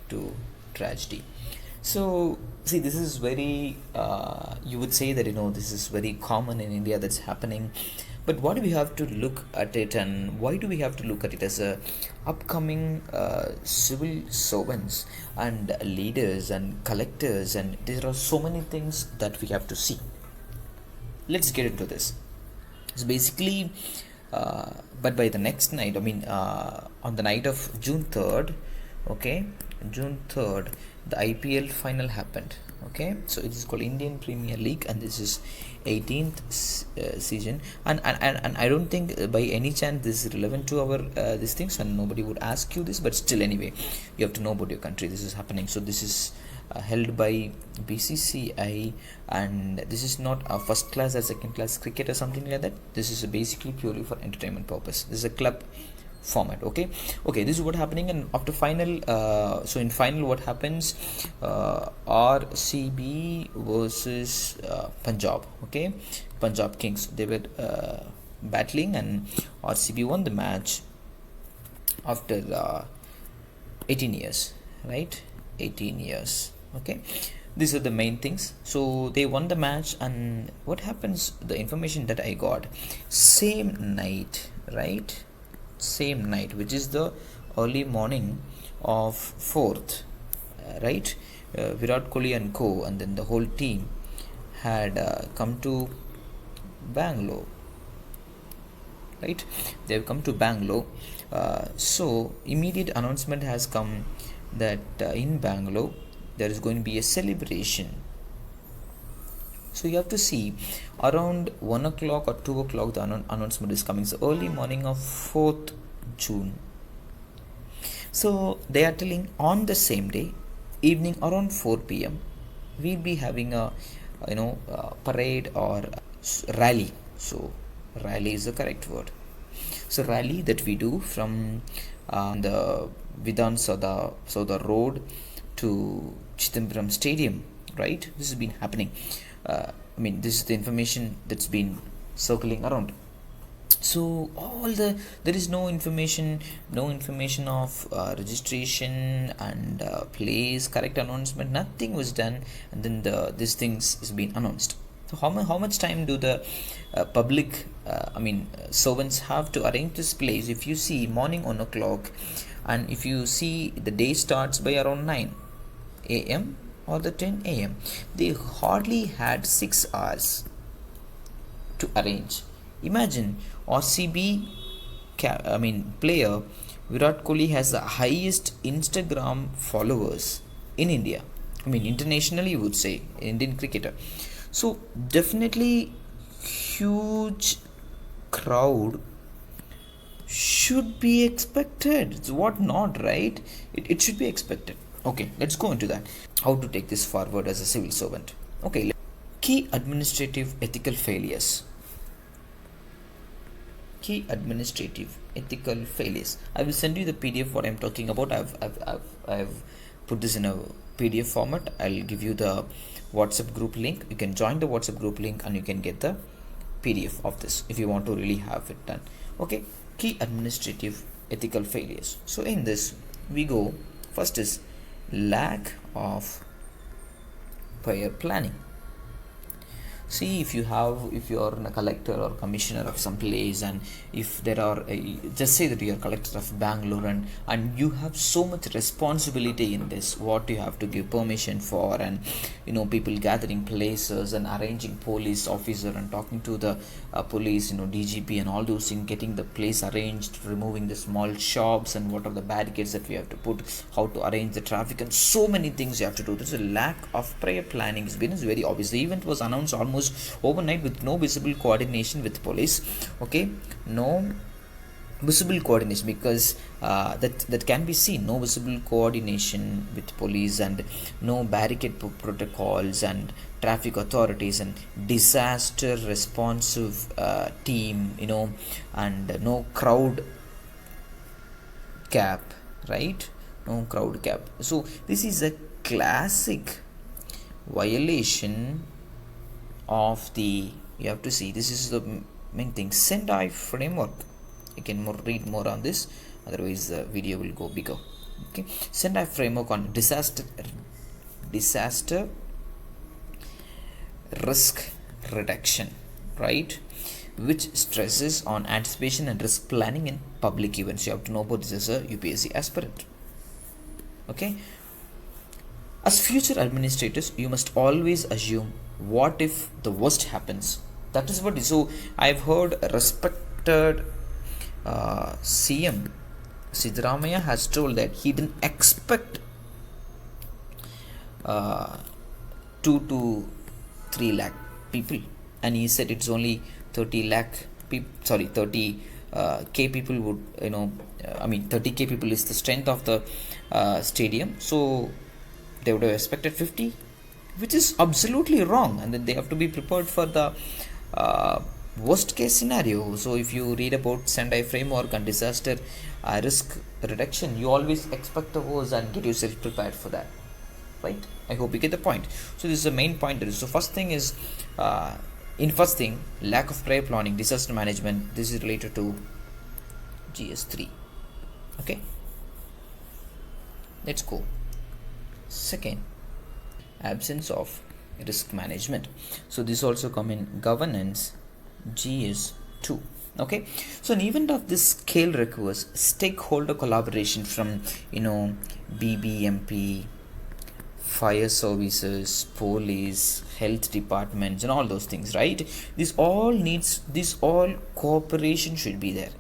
to tragedy. So see, this is very you would say that this is very common in India, that's happening. But what do we have to look at it, and why do we have to look at it as a upcoming civil servants and leaders and collectors, and there are so many things that we have to see. Let's get into this. So basically, but by the next night, on the night of June 3rd, okay, June 3rd, the IPL final happened. Okay, so it is called Indian Premier League, and this is 18th season. And I don't think by any chance this is relevant to our these things, and nobody would ask you this, but still, anyway, you have to know about your country. This is happening. So this is held by BCCI, and this is not a first class or second class cricket or something like that. This is basically purely for entertainment purpose. This is a club format. Okay, this is what happening. And after final, so in final, what happens, RCB versus Punjab. Okay, Punjab Kings, they were battling, and RCB won the match after 18 years, right? 18 years. Okay, these are the main things. So they won the match, and what happens, the information that I got, same night, right, same night, which is the early morning of 4th, right, Virat Kohli and co, and then the whole team had come to Bangalore, right? They've come to Bangalore. So immediate announcement has come that in Bangalore there is going to be a celebration. So you have to see, around 1 o'clock or 2 o'clock the announcement is coming. So early morning of 4th June. So they are telling on the same day, evening around 4 p.m, we'll be having a parade or rally. So rally is the correct word. So rally that we do from the Vidhan Soda Road to Chidambaram Stadium, right? This has been happening. This is the information that's been circling around. So there is no information of registration and place, correct announcement, nothing was done, and then this things is being announced. So how much time do the public servants have to arrange this place? If you see morning 1 o'clock, and if you see the day starts by around 9 a.m. or the 10 a.m, they hardly had 6 hours to arrange. Imagine, RCB player Virat Kohli has the highest Instagram followers in India. Internationally, you would say, Indian cricketer. So definitely huge crowd should be expected. It's what not, right? It should be expected. Okay, let's go into that. How to take this forward as a civil servant. Okay, key administrative ethical failures. Key administrative ethical failures. I will send you the PDF what I'm talking about. I've put this in a PDF format. I'll give you the WhatsApp group link. You can join the WhatsApp group link, and you can get the PDF of this if you want to really have it done. Okay, key administrative ethical failures. So in this we go, first is lack of prior planning. See, if you're a collector or commissioner of some place, and if there are just say that you are collector of Bangalore, and you have so much responsibility in this, what you have to give permission for, and people gathering places and arranging police officer and talking to the police, DGP and all those things, getting the place arranged, removing the small shops, and what are the barricades that we have to put, how to arrange the traffic, and so many things you have to do. There's a lack of prior planning. It's very obvious. The event was announced almost overnight with no visible coordination with police. Okay, no visible coordination, because that can be seen. No visible coordination with police, and no barricade protocols and traffic authorities and disaster responsive team, and no crowd cap, right? No crowd cap. So this is a classic violation of the, you have to see, this is the main thing, Sendai framework. You can read more on this, otherwise the video will go bigger. Okay, Sendai framework on disaster risk reduction, right, which stresses on anticipation and risk planning in public events. You have to know about this as a UPSC aspirant. Okay, as future administrators, you must always assume what if the worst happens. That is what is. So I've heard a respected CM Siddaramaiah has told that he didn't expect 2 to 3 lakh people, and he said it's only 30 lakh people. Sorry, 30 k people would, 30k people is the strength of the stadium. So they would have expected 50, which is absolutely wrong, and then they have to be prepared for the worst case scenario. So if you read about Sendai framework and disaster risk reduction, you always expect the worst and get yourself prepared for that, right? I hope you get the point. So this is the main point. So first thing is lack of prior planning, disaster management. This is related to GS3. Okay, let's go. Second, absence of risk management. So this also come in governance GS2. Okay, so an event of this scale requires stakeholder collaboration from BBMP, fire services, police, health departments, and all those things, right? This all cooperation should be there.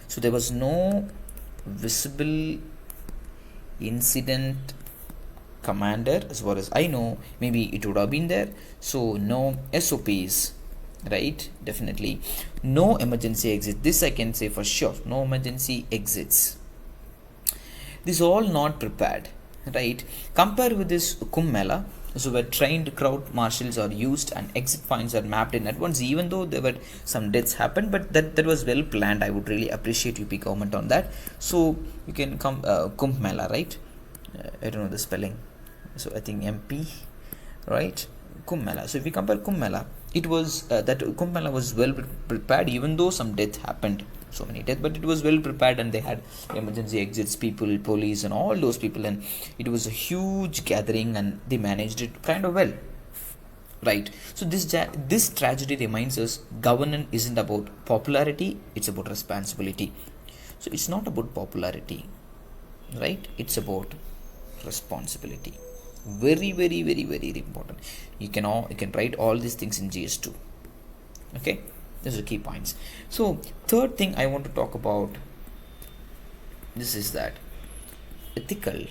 So there was no visible incident commander as far as I know. Maybe it would have been there. So no SOPs, right? Definitely no emergency exit. This I can say for sure. No emergency exits. This all not prepared, right? Compare with this Kumbh Mela, so where trained crowd marshals are used and exit points are mapped in advance, even though there were some deaths happened, but that was well planned. I would really appreciate UP government on that. So you can come Kumbh Mela, right? I don't know the spelling, so I think MP, right? Kumbh Mela. So if we compare Kumbh Mela, it was that Kumbh Mela was well prepared, even though some death happened, so many deaths, but it was well prepared, and they had emergency exits, people, police, and all those people, and it was a huge gathering, and they managed it kind of well, right? So this tragedy reminds us governance isn't about popularity, it's about responsibility. So it's not about popularity, right? It's about responsibility. Very, very, very, very important. You can write all these things in GS2. Okay, those are key points. So third thing I want to talk about, this is that ethical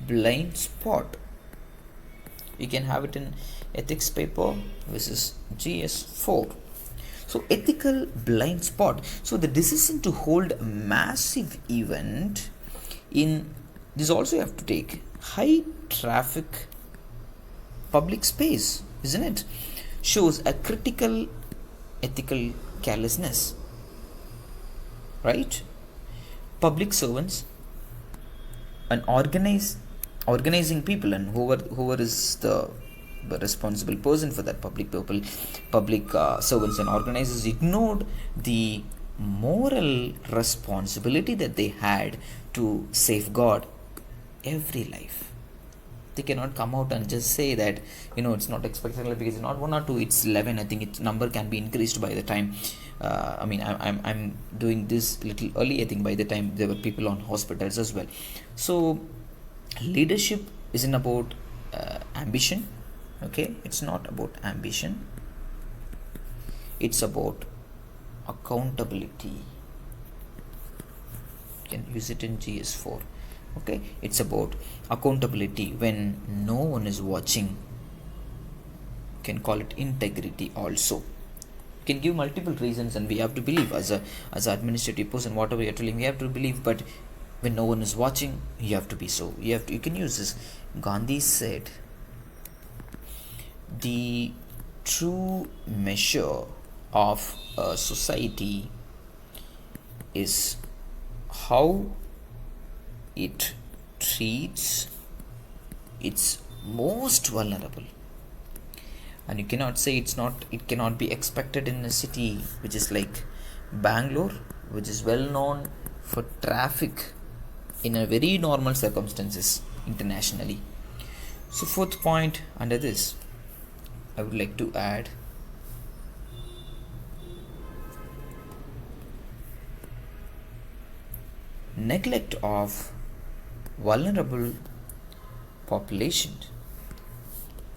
blind spot. You can have it in ethics paper. This is GS4. So ethical blind spot. So the decision to hold a massive event in this also you have to take high traffic public space, isn't it? Shows a critical ethical carelessness, right? Public servants and organizing people, and whoever is the responsible person for that, public servants and organizers ignored the moral responsibility that they had to safeguard every life. They cannot come out and just say that it's not expected because it's not 1 or 2, it's 11. I think its number can be increased by the time I'm doing this little early. I think by the time there were people on hospitals as well. So leadership isn't about ambition. Okay, it's not about ambition, it's about accountability. You can use it in GS4. Okay, it's about accountability when no one is watching. You can call it integrity also. You can give multiple reasons, and we have to believe as an administrative person, whatever you're telling, we have to believe. But when no one is watching, you have to be so. You can use this. Gandhi said, the true measure of a society is how it treats its most vulnerable. And you cannot say it cannot be expected in a city which is like Bangalore, which is well known for traffic, in a very normal circumstances internationally. So fourth point under this, I would like to add neglect of vulnerable population.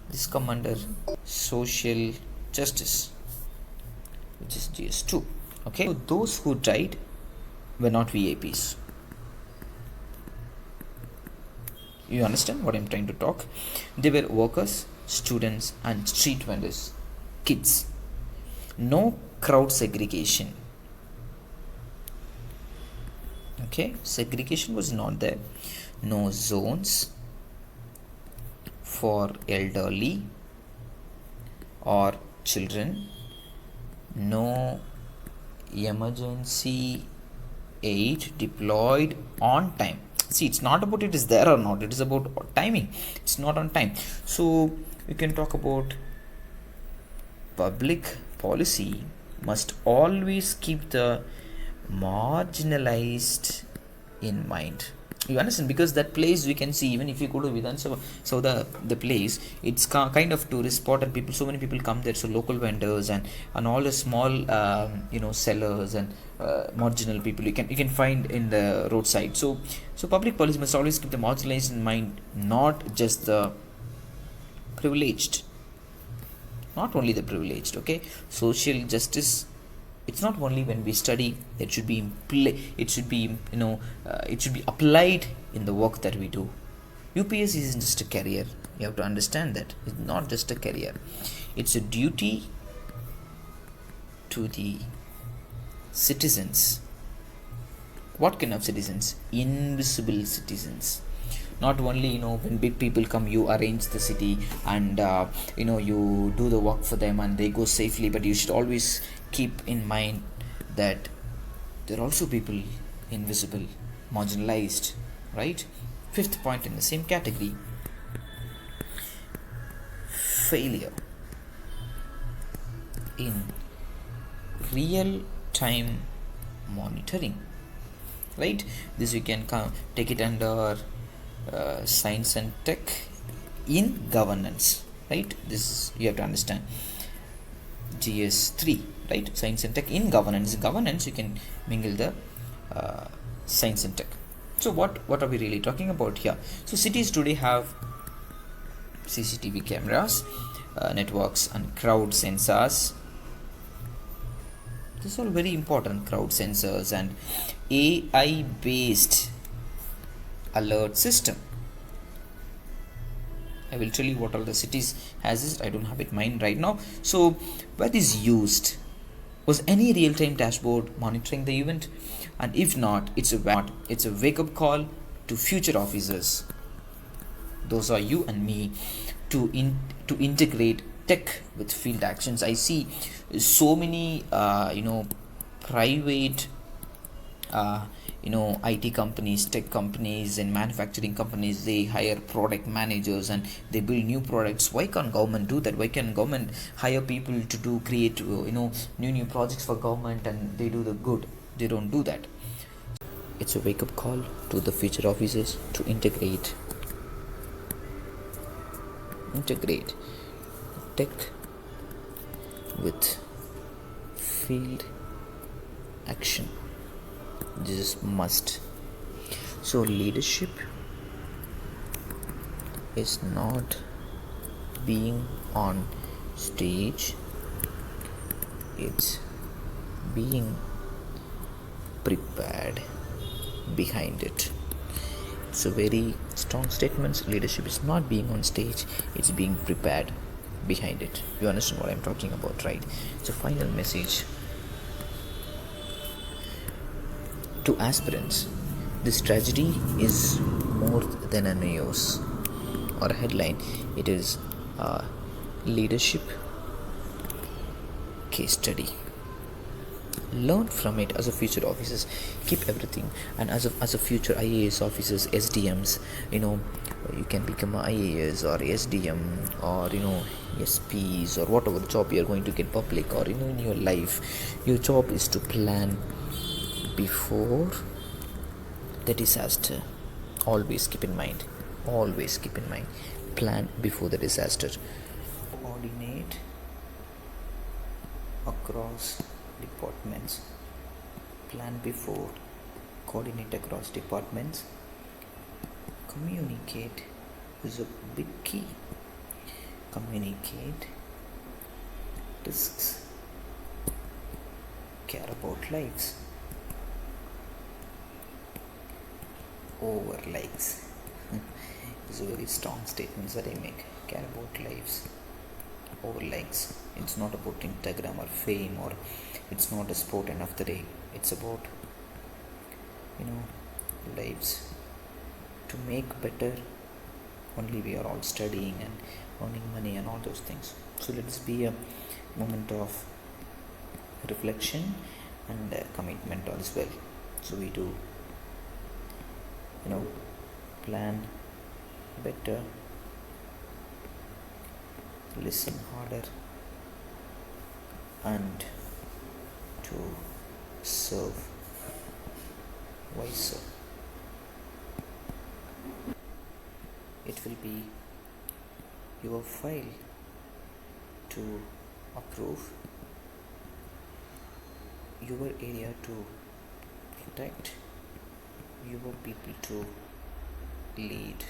This come under social justice, which is GS2. Okay, so those who died were not VIPs. You understand what I'm trying to talk? They were workers, students, and street vendors, kids. No crowd segregation. Okay, segregation was not there. No zones for elderly or children. No emergency aid deployed on time. See, it's not about it is there or not, it is about timing. It's not on time. So we can talk about public policy must always keep the marginalized in mind. You understand? Because that place we can see, even if you go to Vidhan Sabha, so the place, it's kind of tourist spot, and people, so many people come there. So local vendors and all the small sellers and marginal people you can find in the roadside. So public policy must always keep the marginalized in mind, not just the privileged. Not only the privileged. Okay, social justice, it's not only when we study, it should be it should be applied in the work that we do. UPSC isn't just a career. You have to understand that it's not just a career, it's a duty to the citizens. What kind of citizens? Invisible citizens. Not only when big people come, you arrange the city and you do the work for them and they go safely, but you should always keep in mind that there are also people invisible, marginalized, right? Fifth point in the same category, failure in real time monitoring, right? This you can take it under science and tech in governance, right? This is, you have to understand, GS3, right? Science and tech in governance. Governance, you can mingle the science and tech. So what are we really talking about here? So cities today have CCTV cameras, networks, and crowd sensors. This is all very important. Crowd sensors and AI based alert system. I will tell you what all the cities has it. I don't have it in mind right now. So where this used, was any real-time dashboard monitoring the event? And if not, it's a wake-up call to future officers. Those are you and me, to integrate tech with field actions. I see so many private IT companies, tech companies, and manufacturing companies. They hire product managers and they build new products. Why can't government do that? Why can't government hire people to create new projects for government, and they do the good? They don't do that. It's a wake-up call to the future officers to integrate tech with field action. This is must. So leadership is not being on stage, it's being prepared behind it. It's a very strong statement. Leadership is not being on stage, it's being prepared behind it. You understand what I'm talking about, right? It's a final message to aspirants. This tragedy is more than a news or a headline. It is a leadership case study. Learn from it as a future officers. Keep everything. And as a future IAS officers, SDMs, you can become a IAS or SDM or SPs or whatever job you are going to get public or in your life. Your job is to plan before the disaster. Always keep in mind, always keep in mind, plan before the disaster. Coordinate across departments. Plan before, coordinate across departments. Communicate is a big key. Communicate risks. Care about lives over likes. These are very strong statements that I make. Care about lives over likes. It's not about Instagram or fame, or it's not a sport end of the day. It's about, lives. To make better, only we are all studying and earning money and all those things. So let us be a moment of reflection and commitment as well. So we do, plan better, listen harder, and to serve wiser. It will be your file to approve, your area to protect, your people to lead.